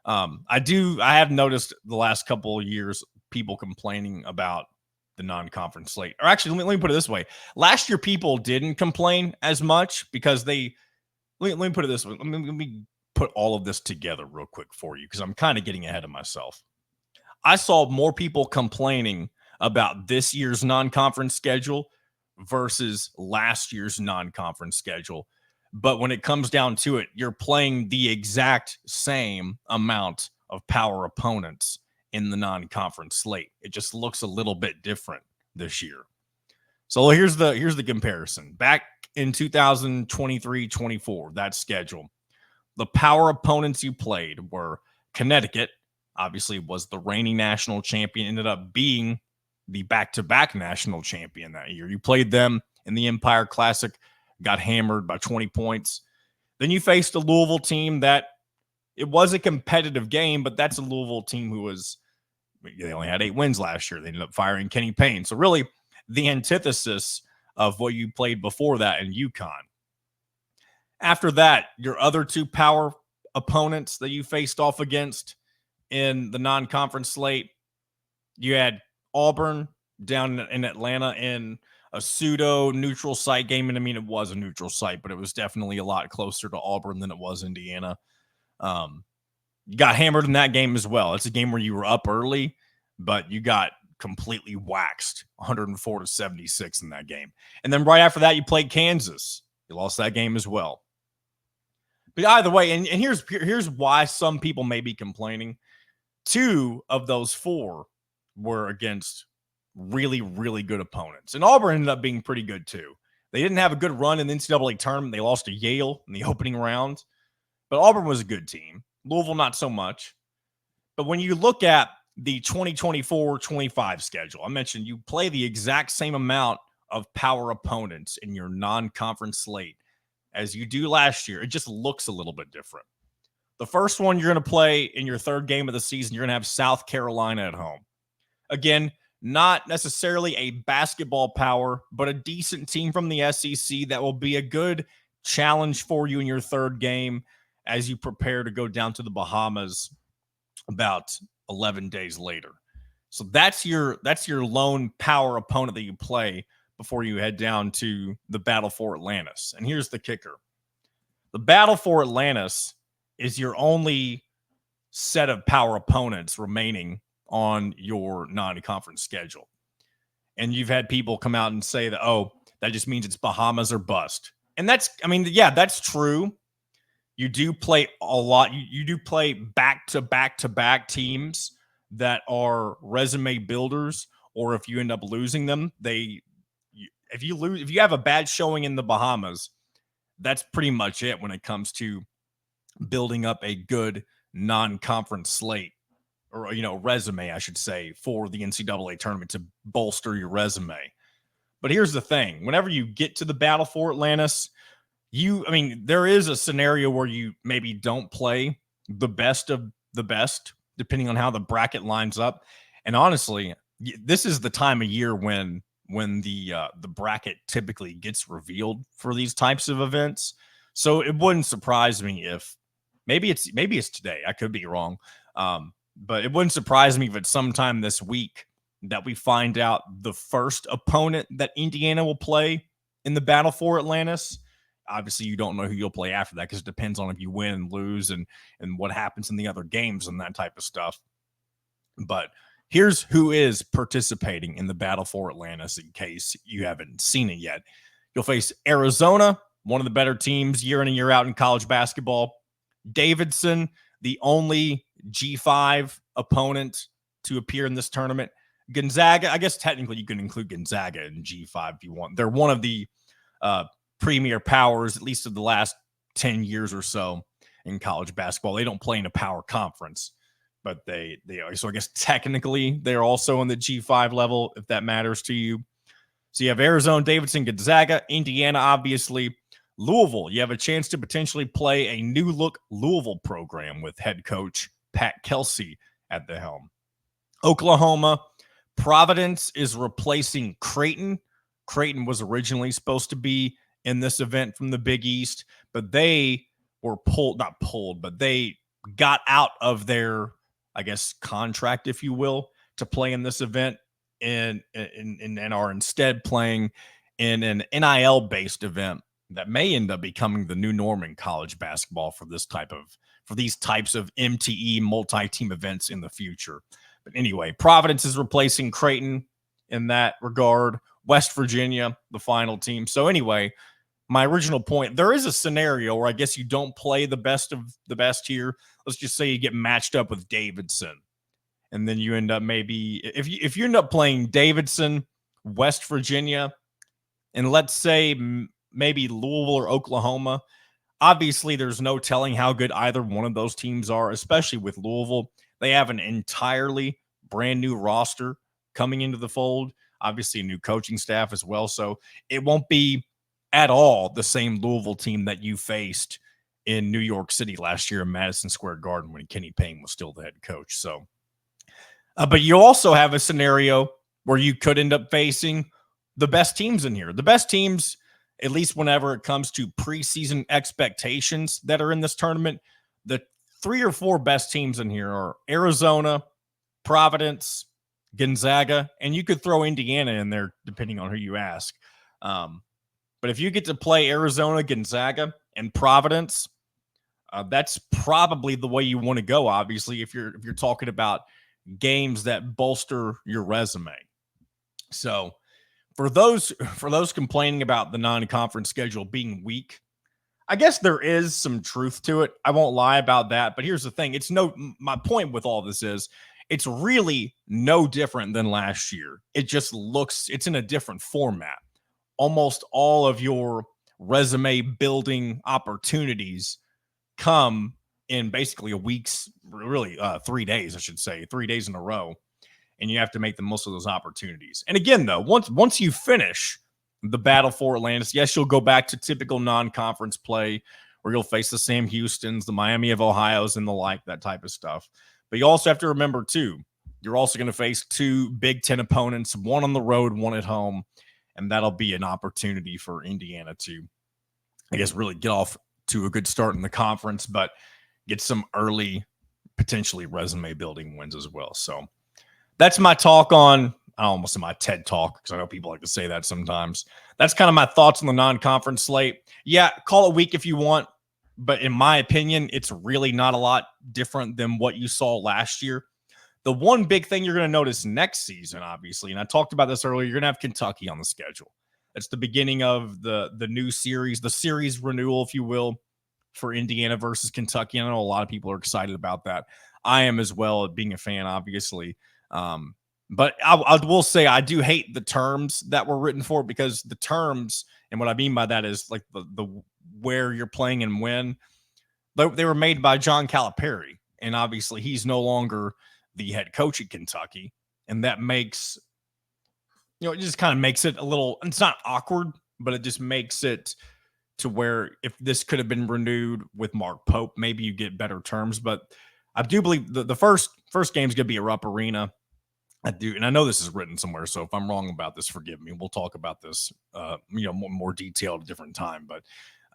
I have noticed the last couple of years people complaining about the non-conference slate. Or actually, let me put it this way. Last year, people didn't complain as much because let me put it this way. Let me put all of this together real quick for you because I'm kind of getting ahead of myself. I saw more people complaining about this year's non-conference schedule versus last year's non-conference schedule. But when it comes down to it, you're playing the exact same amount of power opponents in the non-conference slate. It just looks a little bit different this year. So here's the comparison. Back in 2023-24, that schedule, the power opponents you played were Connecticut, obviously was the reigning national champion, ended up being the back-to-back national champion that year. You played them in the Empire Classic, got hammered by 20 points. Then you faced a Louisville team that it was a competitive game, but that's a Louisville team who was, they only had 8 wins last year. They ended up firing Kenny Payne. So really the antithesis of what you played before that in UConn. After that, your other 2 power opponents that you faced off against in the non-conference slate, you had Auburn down in Atlanta in a pseudo neutral site game. And I mean, it was a neutral site, but it was definitely a lot closer to Auburn than it was Indiana. You got hammered in that game as well. It's a game where you were up early, but you got completely waxed 104-76 in that game. And then right after that, you played Kansas. You lost that game as well. But either way, and here's why some people may be complaining. 2 of those 4 were against really, really good opponents. And Auburn ended up being pretty good too. They didn't have a good run in the NCAA tournament. They lost to Yale in the opening round. But Auburn was a good team. Louisville, not so much. But when you look at the 2024-25 schedule, I mentioned you play the exact same amount of power opponents in your non-conference slate as you do last year. It just looks a little bit different. The first one you're going to play in your 3rd game of the season, you're going to have South Carolina at home. Again, not necessarily a basketball power, but a decent team from the SEC that will be a good challenge for you in your 3rd game as you prepare to go down to the Bahamas about 11 days later. So that's your lone power opponent that you play before you head down to the Battle for Atlantis. And here's the kicker. The Battle for Atlantis is your only set of power opponents remaining on your non-conference schedule. And you've had people come out and say that, oh, that just means it's Bahamas or bust. And that's true. You do play a lot. You do play back-to-back teams that are resume builders, or if you end up losing them, if you have a bad showing in the Bahamas, that's pretty much it when it comes to building up a good non-conference slate, or resume, I should say, for the NCAA tournament to bolster your resume. But here's the thing: whenever you get to the Battle for Atlantis, there is a scenario where you maybe don't play the best of the best, depending on how the bracket lines up. And honestly, this is the time of year when the bracket typically gets revealed for these types of events. So it wouldn't surprise me if maybe it's today. I could be wrong. But it wouldn't surprise me if it's sometime this week that we find out the first opponent that Indiana will play in the Battle for Atlantis. Obviously, you don't know who you'll play after that because it depends on if you win and lose and what happens in the other games and that type of stuff. But here's who is participating in the Battle for Atlantis in case you haven't seen it yet. You'll face Arizona, one of the better teams year in and year out in college basketball. Davidson, the only G5 opponent to appear in this tournament. Gonzaga, I guess technically you can include Gonzaga in G5 if you want. They're one of the premier powers, at least of the last 10 years or so in college basketball. They don't play in a power conference, but they are. So I guess technically they're also in the G5 level, if that matters to you. So you have Arizona, Davidson, Gonzaga, Indiana, obviously. Louisville, you have a chance to potentially play a new look Louisville program with head coach Pat Kelsey at the helm. Oklahoma, Providence is replacing Creighton. Creighton was originally supposed to be in this event from the Big East, but they were not pulled, but they got out of their, I guess, contract, if you will, to play in this event and are instead playing in an NIL-based event that may end up becoming the new norm in college basketball for these types of MTE multi-team events in the future. But anyway, Providence is replacing Creighton in that regard. West Virginia, the final team. So anyway, my original point, there is a scenario where I guess you don't play the best of the best here. Let's just say you get matched up with Davidson. And then you end up maybe, if you end up playing Davidson, West Virginia, and let's say maybe Louisville or Oklahoma, obviously there's no telling how good either one of those teams are, especially with Louisville. They have an entirely brand new roster coming into the fold, obviously a new coaching staff as well. So it won't be at all the same Louisville team that you faced in New York City last year in Madison Square Garden when Kenny Payne was still the head coach. So, but you also have a scenario where you could end up facing the best teams in here. The best teams, at least whenever it comes to preseason expectations that are in this tournament, the 3 or 4 best teams in here are Arizona, Providence, Gonzaga, and you could throw Indiana in there depending on who you ask. But if you get to play Arizona, Gonzaga, and Providence, that's probably the way you want to go. Obviously, if you're talking about games that bolster your resume. So for those complaining about the non-conference schedule being weak, I guess there is some truth to it. I won't lie about that. But here's the thing. My point with all this is it's really no different than last year. It just it's in a different format. Almost all of your resume building opportunities come in basically a week's, really 3 days, I should say, 3 days in a row. And you have to make the most of those opportunities. And again, though, once you finish the battle for Atlantis, yes, you'll go back to typical non-conference play where you'll face the Sam Houstons, the Miami of Ohio's, and the like, that type of stuff. But you also have to remember, too, you're also going to face 2 Big Ten opponents, one on the road, one at home. And that'll be an opportunity for Indiana to, I guess, really get off to a good start in the conference, but get some early, potentially resume-building wins as well. So that's my talk on, I almost say my TED Talk, because I know people like to say that sometimes. That's kind of my thoughts on the non-conference slate. Yeah, call it weak if you want, but in my opinion, it's really not a lot different than what you saw last year. The one big thing you're going to notice next season, obviously, and I talked about this earlier, you're going to have Kentucky on the schedule. It's the beginning of the new series, the series renewal, if you will, for Indiana versus Kentucky. I know a lot of people are excited about that. I am as well, being a fan, obviously. But I will say I do hate the terms that were written for, because the terms, and what I mean by that is like the where you're playing and when, they were made by John Calipari, and obviously he's no longer the head coach at Kentucky, and that makes, it just kind of makes it a little, it's not awkward, but it just makes it to where if this could have been renewed with Mark Pope, maybe you get better terms. But I do believe the first game is going to be a Rupp Arena. I do, and I know this is written somewhere, so if I'm wrong about this, forgive me. We'll talk about this, more detailed at a different time. But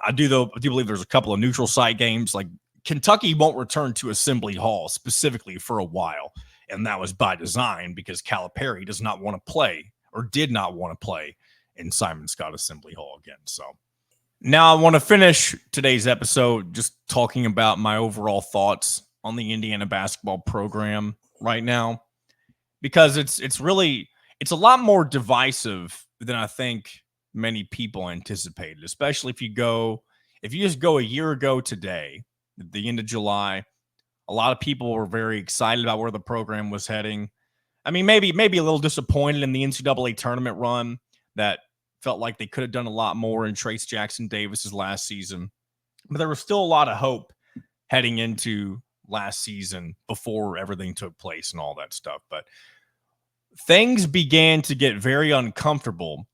I do believe there's a couple of neutral site games. Like Kentucky won't return to Assembly Hall specifically for a while, and that was by design because Calipari does not want to play, or did not want to play, in Simon Scott Assembly Hall again. So now I want to finish today's episode just talking about my overall thoughts on the Indiana basketball program right now, because it's a lot more divisive than I think many people anticipated, especially if you just go a year ago today, at the end of July. A lot of people were very excited about where the program was heading. I mean, maybe a little disappointed in the NCAA tournament run, that felt like they could have done a lot more in Trace Jackson Davis's last season. But there was still a lot of hope heading into last season before everything took place and all that stuff. But things began to get very uncomfortable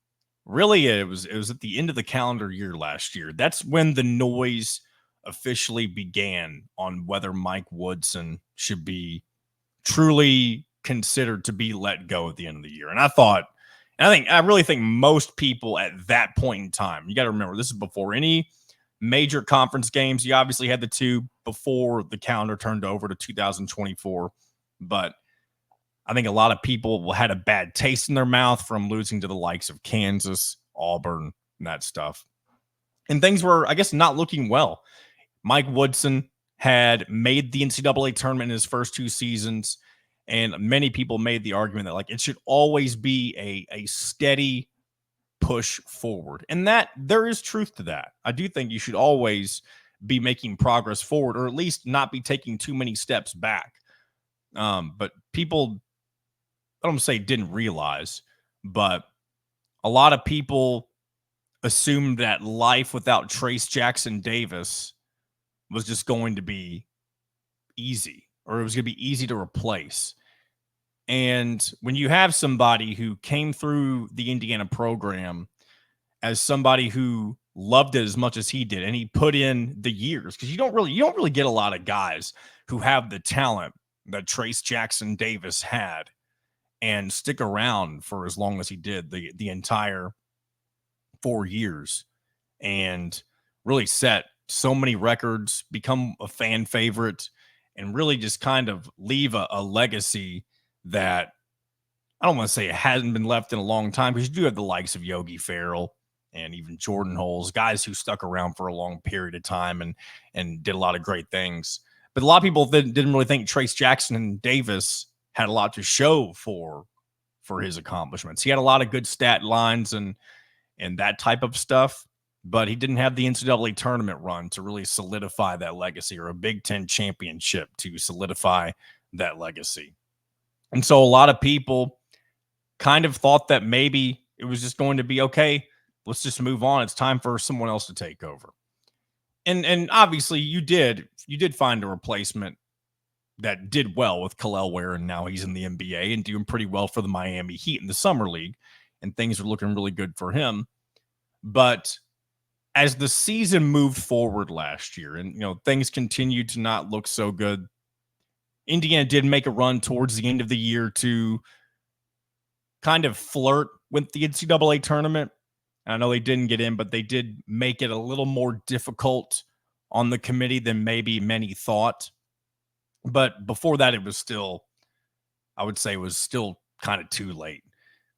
really it was at the end of the calendar year last year. That's when the noise officially began on whether Mike Woodson should be truly considered to be let go at the end of the year. And I really think most people at that point in time, you got to remember, this is before any major conference games. You obviously had the two before the calendar turned over to 2024, but I think a lot of people had a bad taste in their mouth from losing to the likes of Kansas, Auburn, and that stuff. And things were, I guess, not looking well. Mike Woodson had made the NCAA tournament in his first 2 seasons, and many people made the argument that like it should always be a steady push forward. And that there is truth to that. I do think you should always be making progress forward, or at least not be taking too many steps back. But people, I don't say didn't realize, but a lot of people assumed that life without Trace Jackson Davis was just going to be easy, or it was going to be easy to replace. And when you have somebody who came through the Indiana program as somebody who loved it as much as he did, and he put in the years, because you don't really get a lot of guys who have the talent that Trace Jackson Davis had and stick around for as long as he did, the entire 4 years, and really set so many records, become a fan favorite, and really just kind of leave a legacy that I don't want to say it hasn't been left in a long time, because you do have the likes of Yogi Ferrell and even Jordan Holes, guys who stuck around for a long period of time and did a lot of great things. But a lot of people didn't really think Trace Jackson Davis had a lot to show for his accomplishments. He had a lot of good stat lines and that type of stuff, but he didn't have the NCAA tournament run to really solidify that legacy, or a Big Ten championship to solidify that legacy. And so a lot of people kind of thought that maybe it was just going to be, okay, let's just move on. It's time for someone else to take over. And obviously you did find a replacement that did well with Kel'el Ware, and now he's in the NBA and doing pretty well for the Miami Heat in the summer league, and things are looking really good for him. But as the season moved forward last year, and things continued to not look so good, Indiana did make a run towards the end of the year to kind of flirt with the NCAA tournament. I know they didn't get in, but they did make it a little more difficult on the committee than maybe many thought. But before that, I would say it was still kind of too late,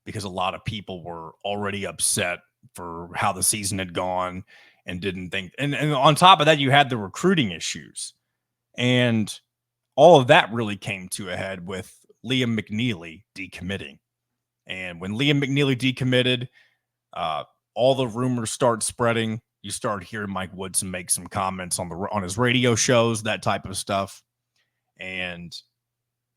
because a lot of people were already upset for how the season had gone and didn't think. And on top of that, you had the recruiting issues. And all of that really came to a head with Liam McNeely decommitting. And when Liam McNeely decommitted, all the rumors start spreading. You start hearing Mike Woodson make some comments on his radio shows, that type of stuff. And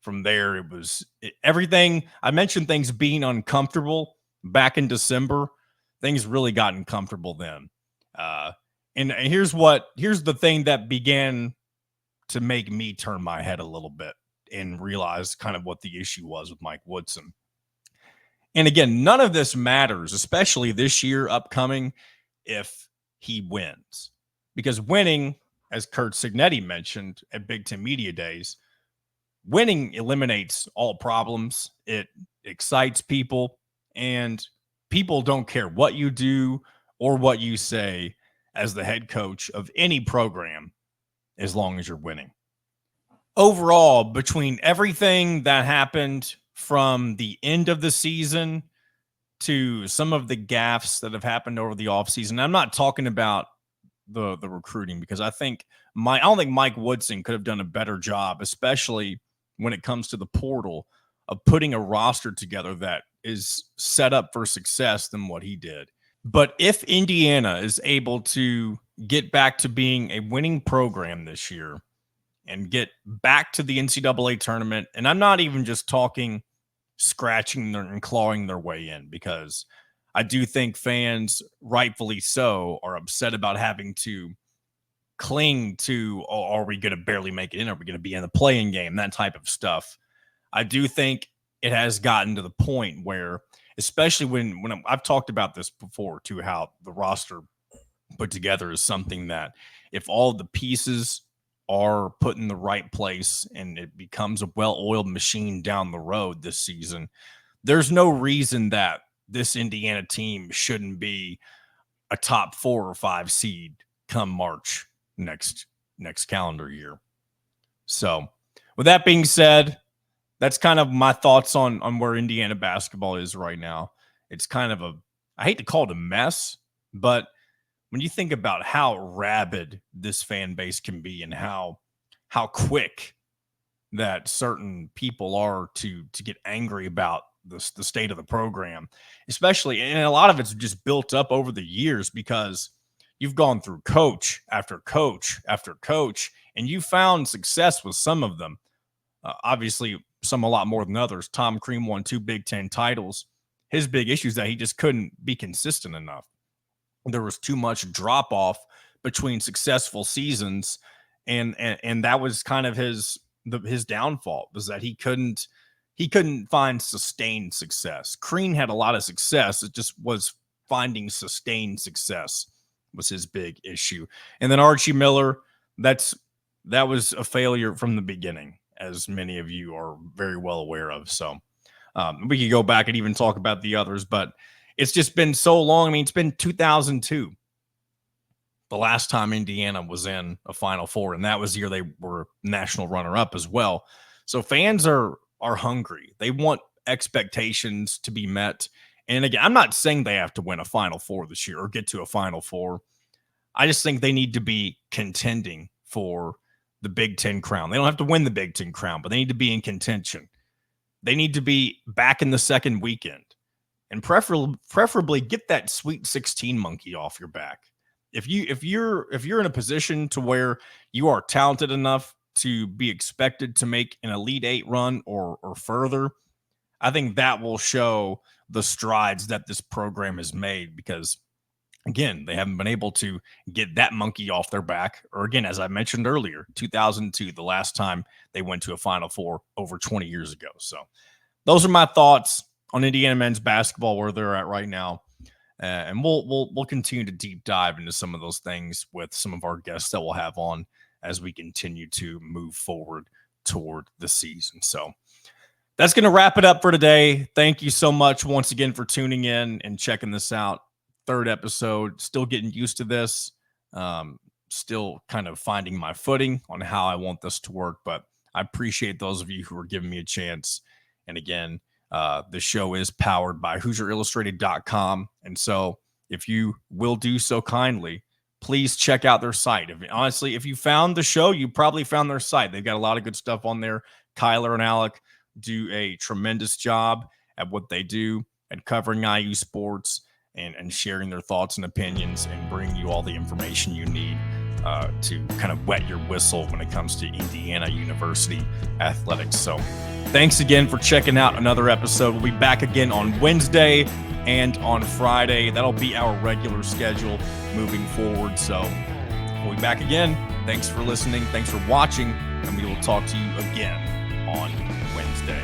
from there, it was everything. I mentioned things being uncomfortable back in December. Things really got uncomfortable then. And here's the thing that began to make me turn my head a little bit and realize kind of what the issue was with Mike Woodson. And again, none of this matters, especially this year upcoming, if he wins. Because winning, as Curt Cignetti mentioned at Big Ten Media Days, winning eliminates all problems. It excites people, and people don't care what you do or what you say as the head coach of any program, as long as you're winning. Overall, between everything that happened from the end of the season to some of the gaffes that have happened over the offseason, I'm not talking about the recruiting, because I don't think Mike Woodson could have done a better job, especially when it comes to the portal, of putting a roster together that is set up for success than what he did. But if Indiana is able to get back to being a winning program this year and get back to the NCAA tournament, and I'm not even just talking scratching and clawing their way in, because I do think fans, rightfully so, are upset about having to cling to, oh, are we going to barely make it in? Are we going to be in the playing game? That type of stuff. I do think it has gotten to the point where especially when I've talked about this before too, how the roster put together is something that if all the pieces are put in the right place and it becomes a well-oiled machine down the road this season, there's no reason that this Indiana team shouldn't be a top 4 or 5 seed come March next calendar year. So with that being said, that's kind of my thoughts on where Indiana basketball is right now. It's kind of I hate to call it a mess, but when you think about how rabid this fan base can be and how quick that certain people are to get angry about the state of the program, especially, and a lot of it's just built up over the years because you've gone through coach after coach after coach, and you found success with some of them. Obviously, some a lot more than others. Tom Crean won 2 Big Ten titles. His big issue is that he just couldn't be consistent enough. There was too much drop off between successful seasons, and that was kind of his downfall, was that he couldn't find sustained success. Crean had a lot of success. It just was finding sustained success was his big issue. And then Archie Miller, that was a failure from the beginning, as many of you are very well aware of. So we could go back and even talk about the others, but it's just been so long. I mean, it's been 2002, the last time Indiana was in a Final Four, and that was the year they were national runner-up as well. So fans are hungry. They want expectations to be met. And again, I'm not saying they have to win a Final Four this year or get to a Final Four. I just think they need to be contending for the Big Ten crown. They don't have to win the Big Ten crown, but they need to be in contention. They need to be back in the second weekend, and preferably get that Sweet 16 monkey off your back. If you're in a position to where you are talented enough to be expected to make an Elite 8 run or further, I think that will show the strides that this program has made, because again, they haven't been able to get that monkey off their back. Or again, as I mentioned earlier, 2002, the last time they went to a Final Four over 20 years ago. So those are my thoughts on Indiana men's basketball, where they're at right now. And we'll continue to deep dive into some of those things with some of our guests that we'll have on as we continue to move forward toward the season. So that's going to wrap it up for today. Thank you so much once again for tuning in and checking this out. 3rd episode, still getting used to this. Still kind of finding my footing on how I want this to work, but I appreciate those of you who are giving me a chance. And again, the show is powered by HoosierIllustrated.com. And so if you will do so kindly, please check out their site. Honestly, if you found the show, you probably found their site. They've got a lot of good stuff on there. Kyler and Alec do a tremendous job at what they do and covering IU sports and sharing their thoughts and opinions and bringing you all the information you need to kind of wet your whistle when it comes to Indiana University athletics. So thanks again for checking out another episode. We'll be back again on Wednesday and on Friday. That'll be our regular schedule moving forward. So we'll be back again. Thanks for listening. Thanks for watching. And we will talk to you again on Wednesday.